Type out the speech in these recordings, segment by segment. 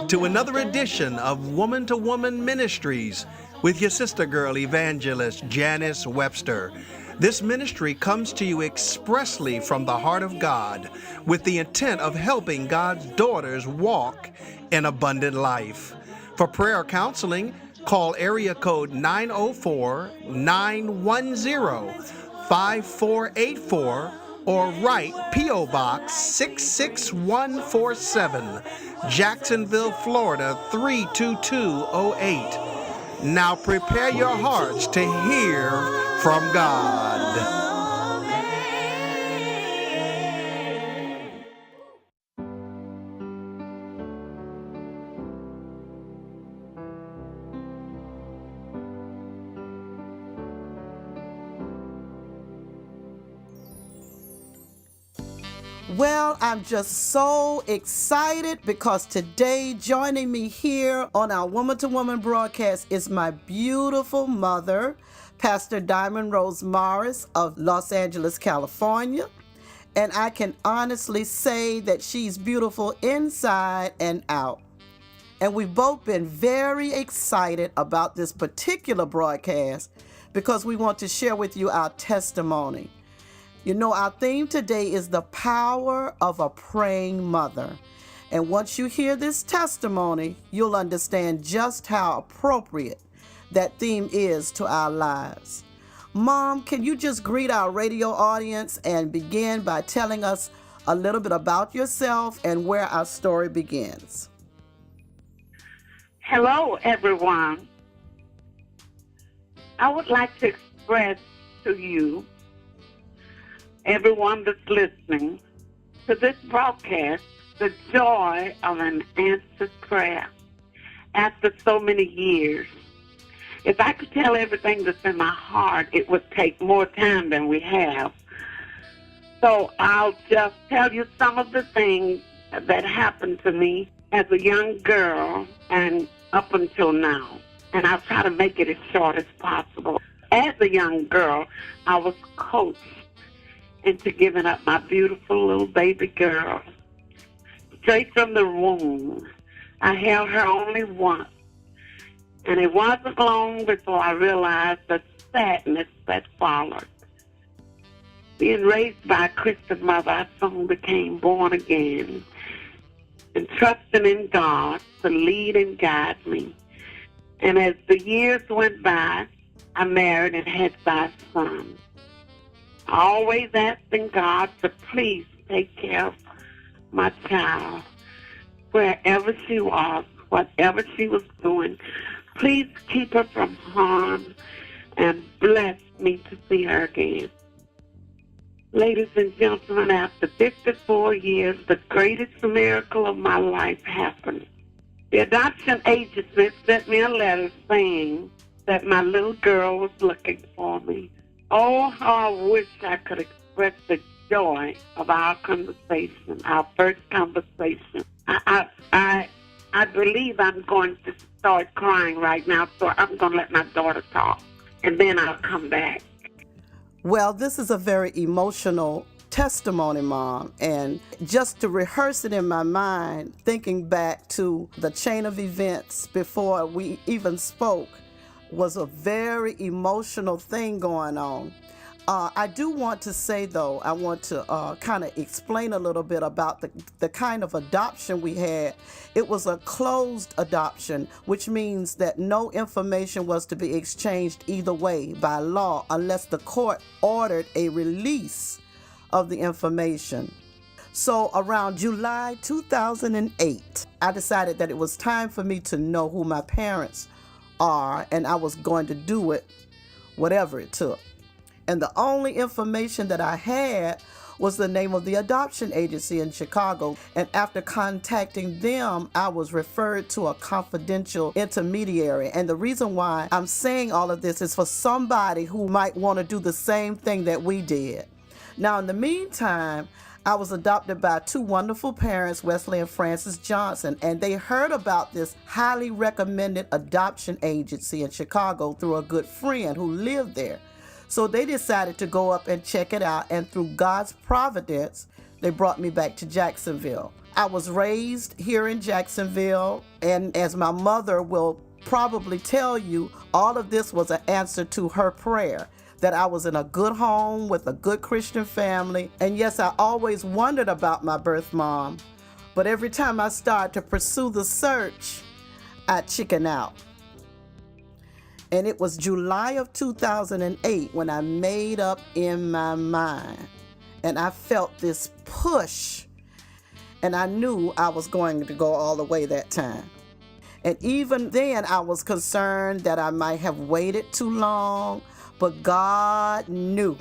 to another edition of Woman to Woman Ministries with your sister girl evangelist Janice Webster. This ministry comes to you expressly from the heart of God with the intent of helping God's daughters walk in abundant life. For prayer or counseling, call area code 904-910-5484 or write P.O. Box 66147, Jacksonville, Florida 32208. Now prepare your hearts to hear from God. Well, I'm just so excited because today joining me here on our Woman to Woman broadcast is my beautiful mother, Pastor Diamond Rose Morris of Los Angeles, California. And I can honestly say that she's beautiful inside and out. And we've both been very excited about this particular broadcast because we want to share with you our testimony. You know, our theme today is the power of a praying mother. And once you hear this testimony, you'll understand just how appropriate that theme is to our lives. Mom, can you just greet our radio audience and begin by telling us a little bit about yourself and where our story begins? Hello, everyone. I would like to express to you, everyone that's listening to this broadcast, the joy of an answered prayer after so many years. If I could tell everything that's in my heart, it would take more time than we have. So I'll just tell you some of the things that happened to me as a young girl and up until now. And I'll try to make it as short as possible. As a young girl, I was coached into giving up my beautiful little baby girl. Straight from the womb, I held her only once. And it wasn't long before I realized the sadness that followed. Being raised by a Christian mother, I soon became born again and trusting in God to lead and guide me. And as the years went by, I married and had 5 sons. Always asking God to please take care of my child, wherever she was, whatever she was doing. Please keep her from harm and bless me to see her again. Ladies and gentlemen, after 54 years, the greatest miracle of my life happened. The adoption agency sent me a letter saying that my little girl was looking for me. Oh, how I wish I could express the joy of our conversation, our first conversation. I believe I'm going to start crying right now, so I'm going to let my daughter talk, and then I'll come back. Well, this is a very emotional testimony, Mom, and just to rehearse it in my mind, thinking back to the chain of events before we even spoke, was a very emotional thing going on. I do want to say, though, I want to kind of explain a little bit about the kind of adoption we had. It was a closed adoption, which means that no information was to be exchanged either way by law unless the court ordered a release of the information. So around July 2008, I decided that it was time for me to know who my parents are, and I was going to do it whatever it took. And the only information that I had was the name of the adoption agency in Chicago. And after contacting them, I was referred to a confidential intermediary. And the reason why I'm saying all of this is for somebody who might want to do the same thing that we did. Now, in the meantime, I was adopted by 2 wonderful parents, Wesley and Frances Johnson, and they heard about this highly recommended adoption agency in Chicago through a good friend who lived there. So they decided to go up and check it out, and through God's providence, they brought me back to Jacksonville. I was raised here in Jacksonville, and as my mother will probably tell you, all of this was an answer to her prayer, that I was in a good home with a good Christian family. And yes, I always wondered about my birth mom, but every time I started to pursue the search, I chicken out. And it was July of 2008 when I made up in my mind, and I felt this push, and I knew I was going to go all the way that time. And even then I was concerned that I might have waited too long, but God knew,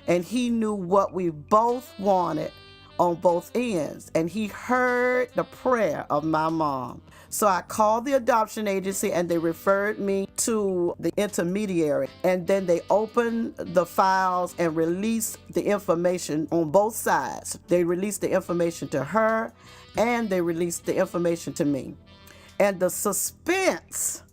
and He knew what we both wanted on both ends, and He heard the prayer of my mom. So I called the adoption agency, and they referred me to the intermediary, and then they opened the files and released the information on both sides. They released the information to her, and they released the information to me. And the suspense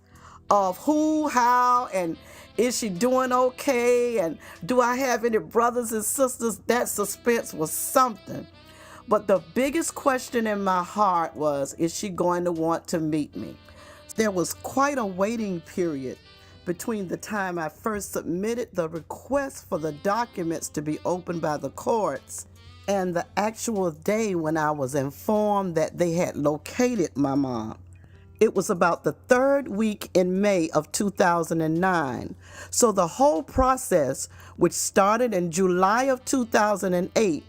of who, how, and is she doing okay, and do I have any brothers and sisters, that suspense was something. But the biggest question in my heart was, is she going to want to meet me? There was quite a waiting period between the time I first submitted the request for the documents to be opened by the courts and the actual day when I was informed that they had located my mom. It was about the third week in May of 2009. So the whole process, which started in July of 2008,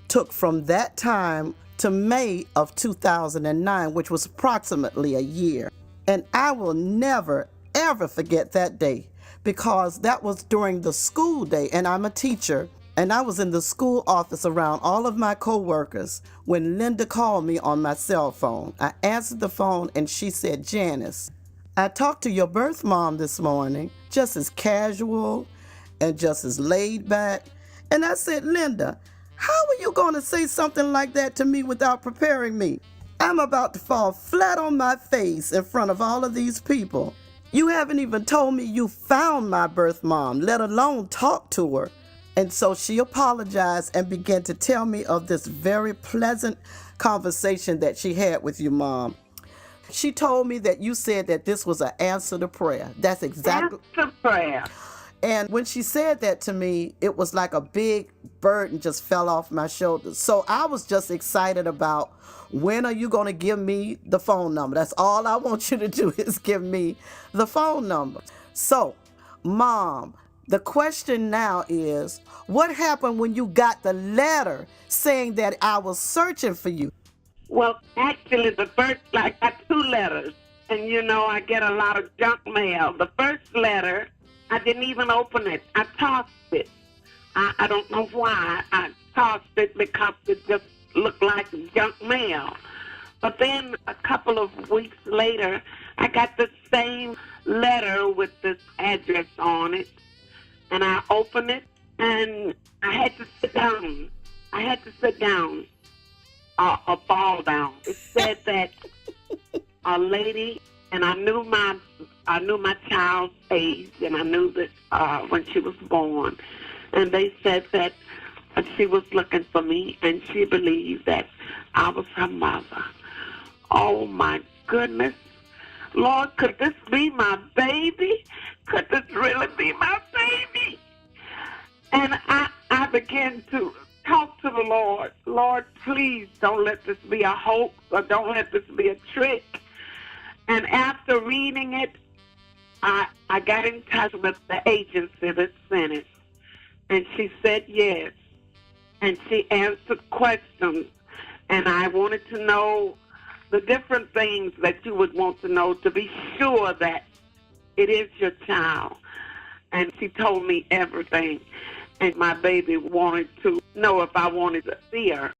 took from that time to May of 2009, which was approximately a year. And I will never, ever forget that day, because that was during the school day, and I'm a teacher. And I was in the school office around all of my coworkers when Linda called me on my cell phone. I answered the phone and she said, "Janice, I talked to your birth mom this morning, just as casual and just as laid back." And I said, "Linda, how are you going to say something like that to me without preparing me? I'm about to fall flat on my face in front of all of these people. You haven't even told me you found my birth mom, let alone talk to her." And so she apologized and began to tell me of this very pleasant conversation that she had with you, Mom. She told me that you said that this was an answer to prayer. That's exactly. Answer prayer. And when she said that to me, it was like a big burden just fell off my shoulders. So I was just excited about, when are you going to give me the phone number? That's all I want you to do, is give me the phone number. So, Mom, the question now is, what happened when you got the letter saying that I was searching for you? Well, actually, the first, I got two letters. And, I get a lot of junk mail. The first letter, I didn't even open it. I tossed it. I don't know why. I tossed it because it just looked like junk mail. But then a couple of weeks later, I got the same letter with this address on it. And I opened it, and I had to sit down. Or fall down. It said that a lady, and I knew my child's age, and I knew that when she was born. And they said that she was looking for me, and she believed that I was her mother. Oh, my goodness. Lord, could this be my baby? Could this really be my baby? And I began to talk to the Lord. Lord, please don't let this be a hoax, or don't let this be a trick. And after reading it, I got in touch with the agency that sent it. And she said yes. And she answered questions. And I wanted to know the different things that you would want to know to be sure that it is your child. And she told me everything. And my baby wanted to know if I wanted to see her.